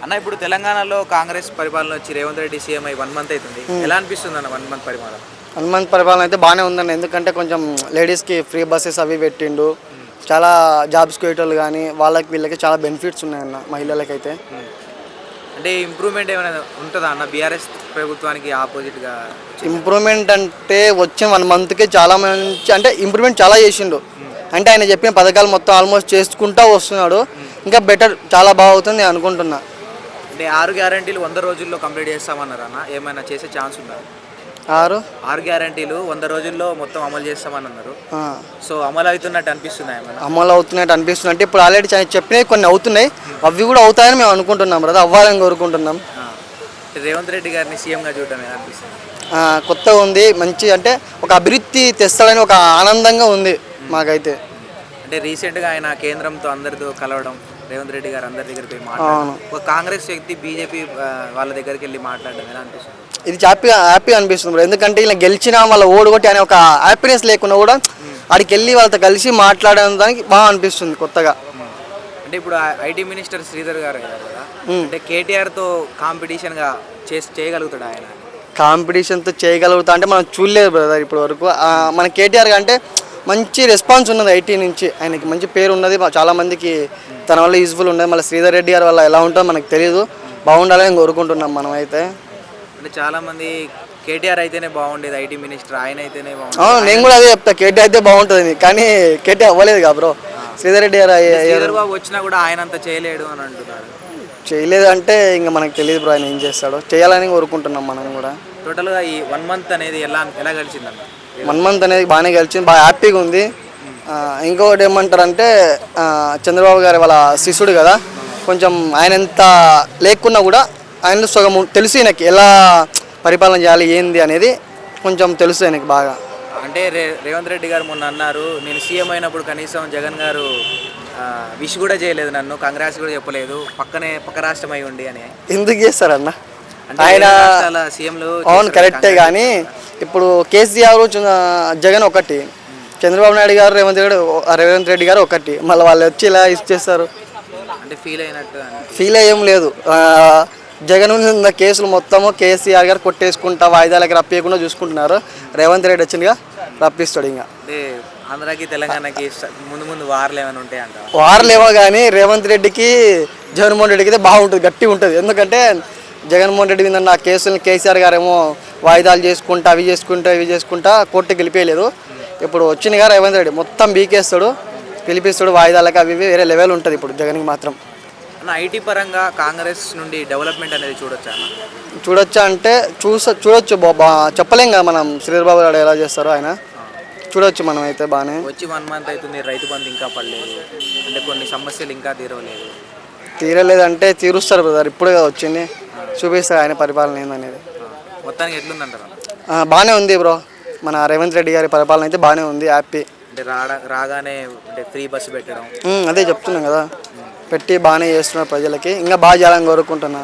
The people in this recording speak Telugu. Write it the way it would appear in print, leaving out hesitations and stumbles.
అన్న ఇప్పుడు తెలంగాణలో కాంగ్రెస్ పరిపాలన వచ్చి రేవంత్ రెడ్డి సీఎం అయి 1 మంత్ అవుతుంది. ఎలా అనిపిస్తుంది అన్న 1 మంత్ పరిపాలన? 1 మంత్ పరిపాలన అయితే బాగానే ఉందండి. ఎందుకంటే కొంచెం లేడీస్కి ఫ్రీ బస్సెస్ అవి పెట్టిండు. చాలా జాబ్స్కి పోయేటోళ్ళు కానీ వాళ్ళకి వీళ్ళకి చాలా బెనిఫిట్స్ ఉన్నాయన్న మహిళలకైతే. అంటే ఇంప్రూవ్మెంట్ ఏమైనా ఉంటుందా అన్న బీఆర్ఎస్ ప్రభుత్వానికి ఆపోజిట్గా? ఇంప్రూవ్మెంట్ అంటే వచ్చిన 1 మంత్కి చాలా మంచి అంటే ఇంప్రూవ్మెంట్ చాలా చేసిండు. అంటే ఆయన చెప్పిన పథకాలు మొత్తం ఆల్మోస్ట్ చేసుకుంటూ వస్తున్నాడు. ఇంకా బెటర్ చాలా బాగుంటుంది నేను అనుకుంటున్నా. అంటే 6 గ్యారంటీలు 100 రోజుల్లో కంప్లీట్ చేస్తామన్నారు అన్న, ఏమైనా చేసే ఛాన్స్ ఉందా? 6 గ్యారంటీలు 100 రోజుల్లో మొత్తం అమలు చేస్తామని అన్నారు. సో అమలు అవుతున్నట్టు అనిపిస్తున్నాయి ఏమన్నా? అమలు అవుతున్నట్టు అనిపిస్తుంది. అంటే ఇప్పుడు ఆల్రెడీ చెప్పినవి కొన్ని అవుతున్నాయి, అవి కూడా అవుతాయని మేము అనుకుంటున్నాం బ్రదర్, అవ్వాలని కోరుకుంటున్నాం. రేవంత్ రెడ్డి గారిని సీఎంగా చూడడం ఎలా అనిపిస్తుంది? కొత్తగా ఉంది, మంచి అంటే ఒక అభివృద్ధి తెస్తాడని ఒక ఆనందంగా ఉంది మాకైతే. అంటే రీసెంట్గా ఆయన కేంద్రంతో అందరితో కలవడం, రేవంత్ రెడ్డి గారు అందరి దగ్గరికి పోయి మాట్లాడడం, ఒక కాంగ్రెస్ వ్యక్తి బీజేపీ వాళ్ళ దగ్గరికి వెళ్ళి మాట్లాడడం ఎలా అనిపిస్తుంది? ఇది హ్యాపీగా అనిపిస్తుంది. ఎందుకంటే ఇలా గెలిచినా వాళ్ళ ఓడిగొట్టి అనే ఒక హ్యాపీనెస్ లేకుండా కూడా ఆడికి వెళ్ళి వాళ్ళతో కలిసి మాట్లాడడం దానికి బాగా అనిపిస్తుంది కొత్తగా. అంటే ఇప్పుడు ఐటీ మినిస్టర్ శ్రీధర్ గారు కదా, అంటే కేటీఆర్తో కాంపిటీషన్గా చేయగలుగుతాడు ఆయన? కాంపిటీషన్తో చేయగలుగుతా అంటే మనం చూడలేదు బ్రదర్ ఇప్పటి వరకు. మన కేటీఆర్ అంటే మంచి రెస్పాన్స్ ఉన్నది ఐటీ నుంచి, ఆయనకి మంచి పేరు ఉన్నది, చాలామందికి తన వల్ల యూజ్ఫుల్ ఉన్నది. మళ్ళీ శ్రీధర్ రెడ్డి గారి వల్ల ఎలా ఉంటుందో మనకు తెలియదు, బాగుండాలని కోరుకుంటున్నాం మనం అయితే. అంటే చాలామంది కేటీఆర్ అయితేనే బాగుండేది, ఐటీ మినిస్టర్ ఆయన అయితేనే బాగుంటుంది. నేను కూడా అదే చెప్తా, కేటీఆర్ అయితే బాగుంటుంది, కానీ కేటీఆర్ అవ్వలేదు కదా బ్రో. శ్రీధర్ రెడ్డి గారు బాబు వచ్చినా కూడా ఆయన అంత చేయలేడు అని అంటున్నారు. చేయలేదు అంటే ఇంకా మనకు తెలియదు బ్రో, ఆయన ఏం చేస్తాడో, చేయాలని కోరుకుంటున్నాం మనం కూడా. టోటల్గా ఈ 1 మంత్ అనేది ఎలా గడిచిందన్న? 1 మంత్ అనేది బాగానే గెలిచింది, బాగా హ్యాపీగా ఉంది. ఇంకొకటి ఏమంటారంటే చంద్రబాబు గారి వాళ్ళ శిష్యుడు కదా, కొంచెం ఆయన ఎంత లేకున్నా కూడా ఆయన సగం తెలుసు, ఆయనకి ఎలా పరిపాలన చేయాలి ఏంది అనేది కొంచెం తెలుసు ఆయనకి బాగా. అంటే రేవంత్ రెడ్డి గారు మొన్న అన్నారు, నేను సీఎం అయినప్పుడు కనీసం జగన్ గారు విష్ కూడా చేయలేదు, నన్ను కంగ్రాట్స్ కూడా చెప్పలేదు, పక్క రాష్ట్రం అయి ఉండి అని. ఎందుకు చేస్తారన్న ఆయన సీఎంలు? అవును కరెక్టే, కానీ ఇప్పుడు కేసీఆర్ జగన్ ఒకటి, చంద్రబాబు నాయుడు గారు రేవంత్ రెడ్డి గారు ఒకటి, మళ్ళీ వాళ్ళు వచ్చి ఇలా ఇచ్చేస్తారు. అంటే ఫీల్ అయ్యేం లేదు. జగన్ ఉన్న కేసులు మొత్తము కేసీఆర్ గారు కొట్టేసుకుంటా వాయిదాలకి రప్పియకుండా చూసుకుంటున్నారు. రేవంత్ రెడ్డి వచ్చినగా రప్పిస్తాడు. ఇంకా ఆంధ్రాకి తెలంగాణకి ముందు వార్లు ఏమైనా ఉంటాయంట? వార్లేమో కానీ రేవంత్ రెడ్డికి జగన్మోహన్ రెడ్డికి అయితే బాగుంటుంది, గట్టిగా ఉంటుంది. ఎందుకంటే జగన్మోహన్ రెడ్డి మీద నా కేసులను కేసీఆర్ గారేమో వాయిదాలు చేసుకుంటా ఇవి చేసుకుంటా కోర్టుకి గెలిపేయలేదు. ఇప్పుడు వచ్చినగా రేవంత్ రెడ్డి మొత్తం బీకేస్తాడు, పిలిపిస్తాడు, వాయిదాలకి అవి వేరే లెవెల్ ఉంటుంది ఇప్పుడు జగన్కి మాత్రం. ఐటీ పరంగా కాంగ్రెస్ నుండి డెవలప్మెంట్ అనేది చూడొచ్చా అంటే చూడొచ్చు, చెప్పలేం కదా మనం. శ్రీధర్ బాబు గారు ఎలా చేస్తారో ఆయన చూడొచ్చు మనం అయితే. బాగానే వచ్చి 1 మంత్ అవుతుంది, రైతు బంధు ఇంకా పడలేదు, అంటే కొన్ని సమస్యలు ఇంకా తీరలేదంటే తీరుస్తారు బ్రదర్, ఇప్పుడే వచ్చింది, చూపిస్తారు ఆయన పరిపాలన ఏందనేది. మొత్తానికి ఎట్లుందంటారు? బాగానే ఉంది బ్రో, మన రేవంత్ రెడ్డి గారి పరిపాలన అయితే బాగానే ఉంది, హ్యాపీ. అంటే రాగానే అంటే ఫ్రీ బస్సు పెట్టడం, అదే చెప్తున్నాం కదా, పెట్టి బాగానే చేస్తున్నారు ప్రజలకి, ఇంకా బాగా చేయాలని కోరుకుంటున్నా.